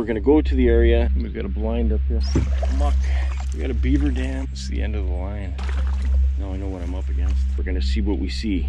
we're gonna go to the area. We've got a blind up here. Muck. We got a beaver dam. It's the end of the line. Now I know what I'm up against. We're gonna see what we see.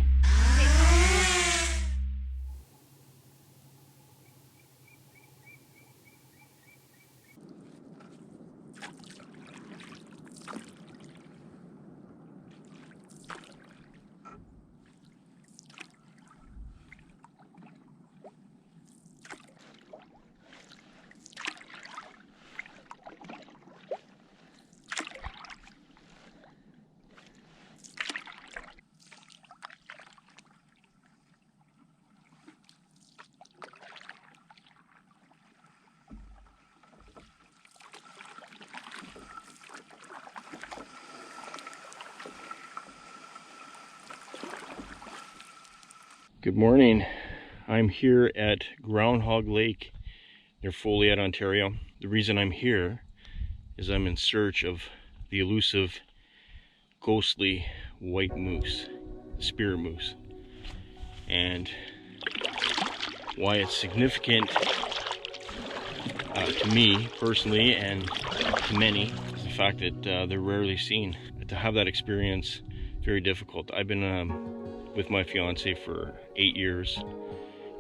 Good morning. I'm here at Groundhog Lake near Foleyet, Ontario. The reason I'm here is I'm in search of the elusive, ghostly white moose, spirit moose. And why it's significant to me personally and to many is the fact that they're rarely seen. To have that experience, very difficult. I've been with my fiance for 8 years,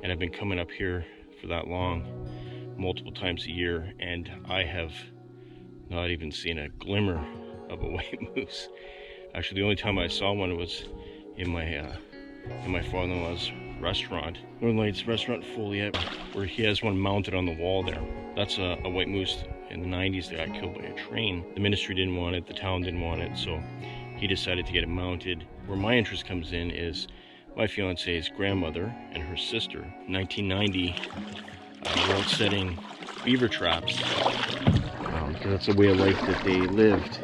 and I've been coming up here for that long, multiple times a year, and I have not even seen a glimmer of a white moose. Actually, the only time I saw one was in my father-in-law's restaurant, Northern Lights Restaurant, Foleyet, where he has one mounted on the wall there. That's a white moose in the 90s that got killed by a train. The ministry didn't want it, the town didn't want it, so he decided to get it mounted. Where my interest comes in is my fiance's grandmother and her sister. In 1990, were out setting beaver traps, because that's a way of life that they lived.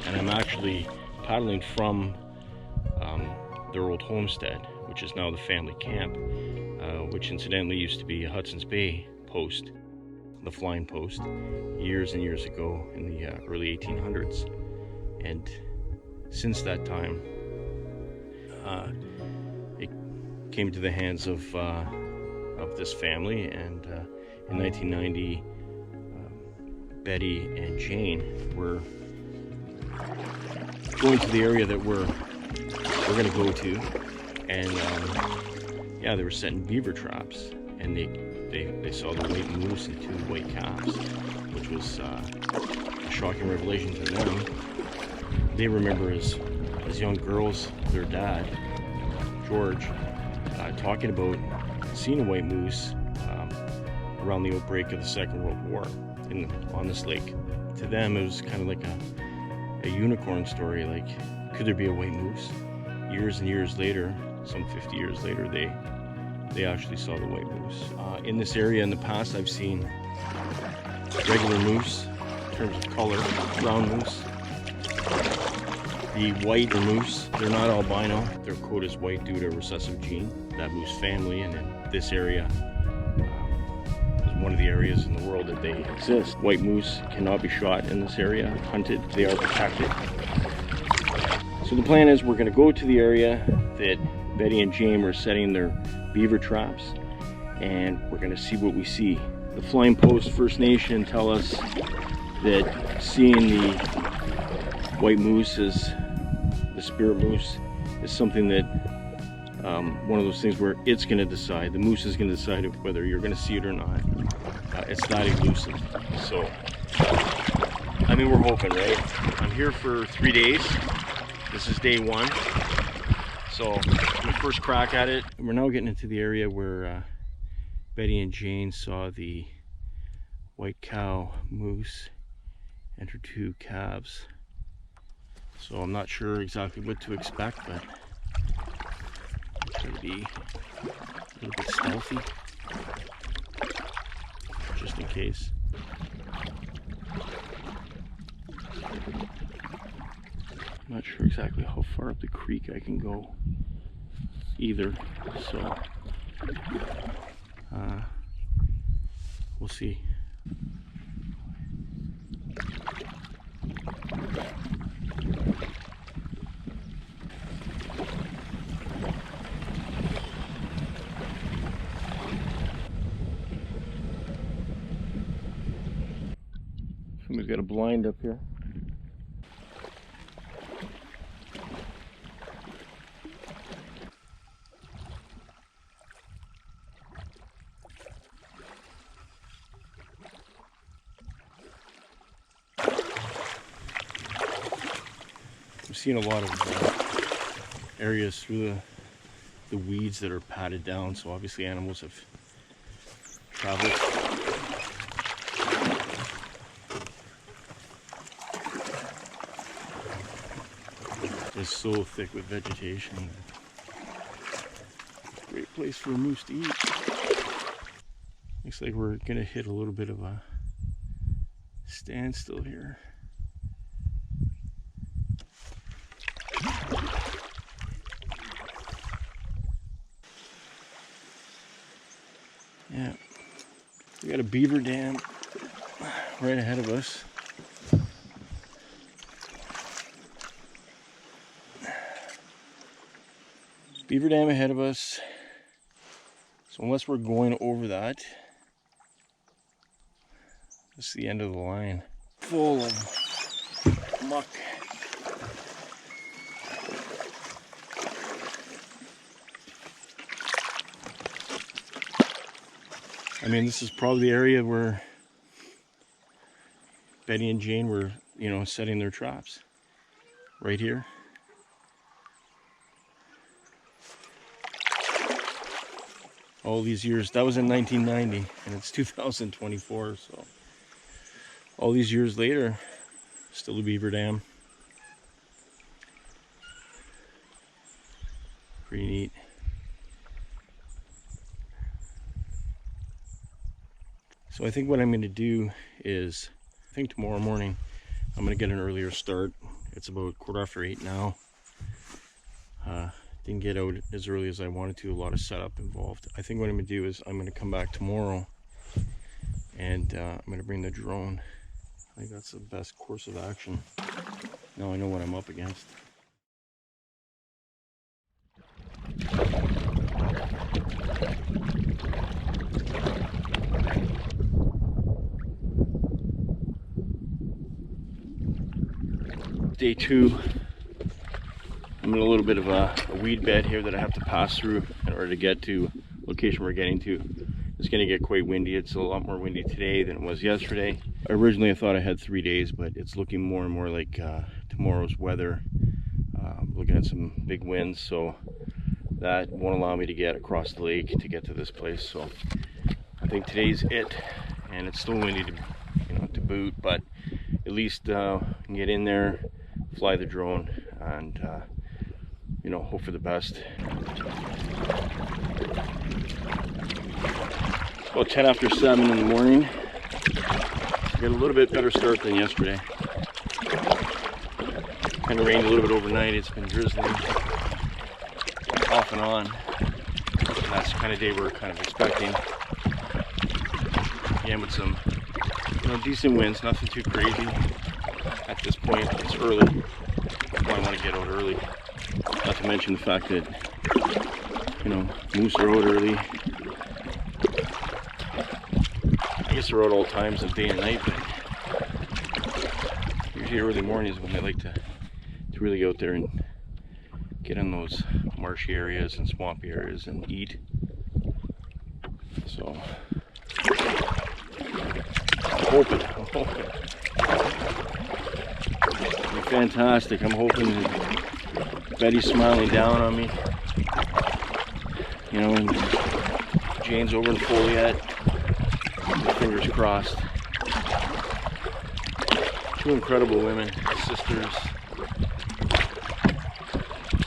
And I'm actually paddling from their old homestead, which is now the family camp, which incidentally used to be a Hudson's Bay post, the flying post, years and years ago in the early 1800s. And since that time, it came to the hands of this family, and in 1990, Betty and Jane were going to the area that we're going to go to, and yeah, they were setting beaver traps, and they saw the white moose and 2 white calves, which was a shocking revelation to them. They remember as young girls their dad, George, talking about seeing a white moose around the outbreak of the Second World War on this lake. To them, it was kind of like a unicorn story. Like, could there be a white moose? Years and years later, some 50 years later, they actually saw the white moose. In this area in the past, I've seen regular moose in terms of color, brown moose. The white moose, they're not albino. Their coat is white due to a recessive gene, that moose family, and in this area is one of the areas in the world that they exist. White moose cannot be shot in this area, hunted. They are protected. So the plan is we're going to go to the area that Betty and Jane are setting their beaver traps, and we're going to see what we see. The Flying Post First Nation tell us that seeing the white moose, is the spirit moose, is something that one of those things where it's going to decide, the moose is going to decide whether you're going to see it or not. It's not elusive. So I mean, we're hoping, right? I'm here for 3 days. This is day 1, so my first crack at it. We're now getting into the area where Betty and Jane saw the white cow moose and her 2 calves. So I'm not sure exactly what to expect, but try to be a little bit stealthy, just in case. I'm not sure exactly how far up the creek I can go either, so we'll see. We've got a blind up here. We've seen a lot of areas through the weeds that are patted down, so obviously animals have traveled. It's so thick with vegetation. Great place for a moose to eat. Looks like we're gonna hit a little bit of a standstill here. Yeah, we got a beaver dam right ahead of us. Beaver dam ahead of us. So unless we're going over that, this is the end of the line. Full of muck. I mean, this is probably the area where Betty and Jane were, you know, setting their traps. Right here. All these years, that was in 1990, and it's 2024, so all these years later, still a beaver dam. Pretty neat. So I think what I'm going to do is, I think tomorrow morning, I'm going to get an earlier start. It's about 8:15 now. Didn't get out as early as I wanted to, a lot of setup involved. I think what I'm going to do is I'm going to come back tomorrow and I'm going to bring the drone. I think that's the best course of action. Now I know what I'm up against. Day 2. I'm in a little bit of a weed bed here that I have to pass through in order to get to the location we're getting to. It's going to get quite windy. It's a lot more windy today than it was yesterday. Originally I thought I had 3 days, but it's looking more and more like tomorrow's weather. Looking at some big winds, so that won't allow me to get across the lake to get to this place. So I think today's it, and it's still windy to, to boot, but at least I can get in there, fly the drone, and hope for the best. It's about 10 after 7 in the morning. Got a little bit better start than yesterday. Kind of rained a little bit overnight. It's been drizzling off and on. And that's the kind of day we're kind of expecting. Again, with some decent winds, nothing too crazy. At this point, it's early. I want to get out early. Not to mention the fact that, moose are out early. I guess they're out all times of day and night, but usually early mornings when they like to really go out there and get in those marshy areas and swampy areas and eat. So I'm hoping. It'll be fantastic. I'm hoping that Betty's smiling down on me. And Jane's over in Foleyet. Fingers crossed. 2 incredible women, sisters.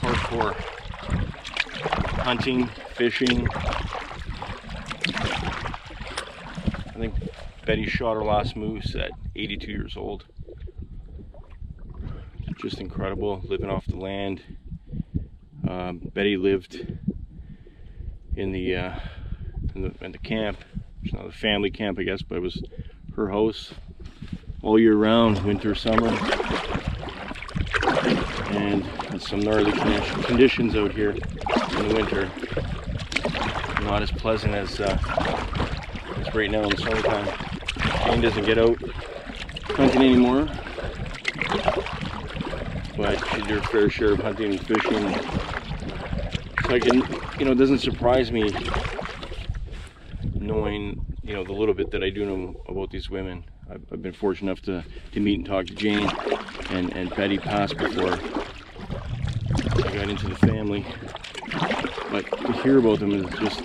Hardcore. Hunting, fishing. I think Betty shot her last moose at 82 years old. Just incredible, living off the land. Betty lived in the camp. It's not a family camp, I guess, but it was her house all year round, winter, summer, and some gnarly conditions out here in the winter. Not as pleasant as right now in the summertime. Jane doesn't get out hunting anymore, but she did her fair share of hunting and fishing. So I can, it doesn't surprise me knowing, the little bit that I do know about these women. I've been fortunate enough to meet and talk to Jane and Betty passed before I got into the family. But to hear about them is just,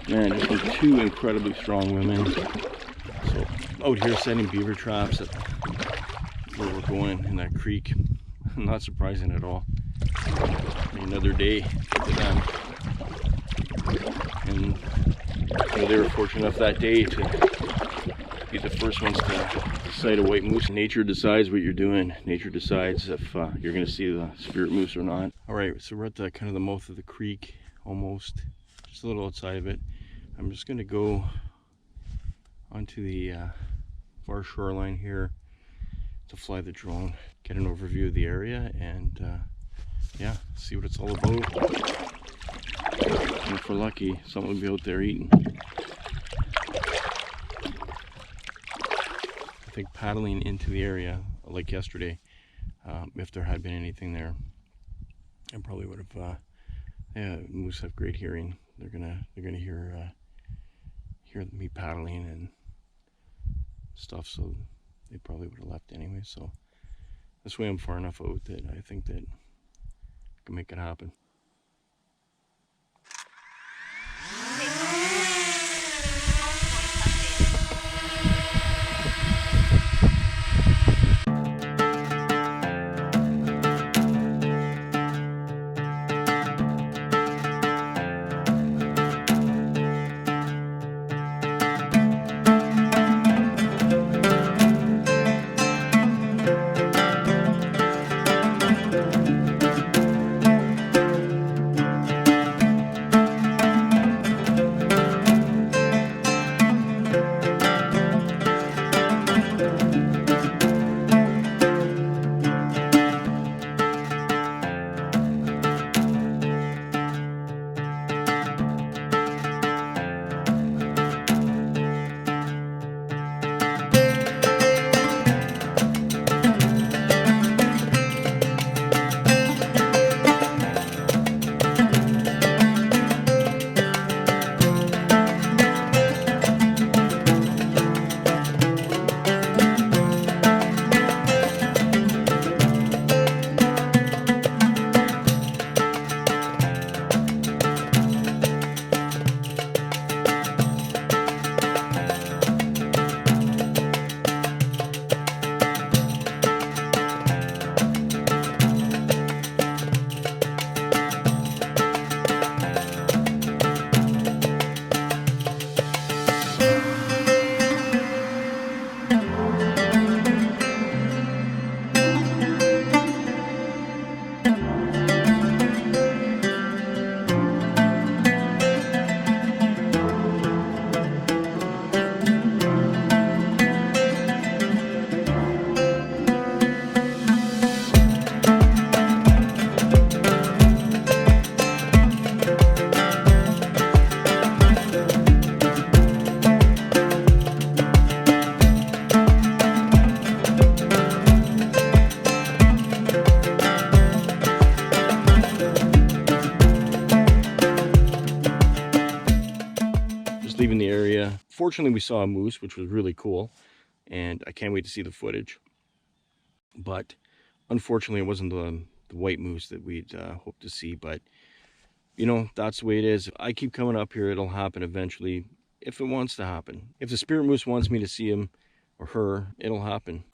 man, just two incredibly strong women. So out here setting beaver traps at where we're going in that creek, not surprising at all. Another day for them. And they were fortunate enough that day to be the first ones to sight a white moose. Nature decides what you're doing. Nature decides if you're going to see the spirit moose or not. All right, so we're at the kind of the mouth of the creek, almost, just a little outside of it. I'm just going to go onto the far shoreline here to fly the drone, get an overview of the area, and yeah, see what it's all about. And if we're lucky, someone will be out there eating. I think paddling into the area, like yesterday, if there had been anything there, I probably would have. Yeah, moose have great hearing. They're gonna hear me paddling and stuff, so they probably would have left anyway. So this way, I'm far enough out that I think that I can make it happen. Leaving the area. Fortunately, we saw a moose, which was really cool, and I can't wait to see the footage. But unfortunately, it wasn't the white moose that we'd hoped to see. But that's the way it is. If I keep coming up here, it'll happen eventually, if it wants to happen. If the spirit moose wants me to see him or her, it'll happen.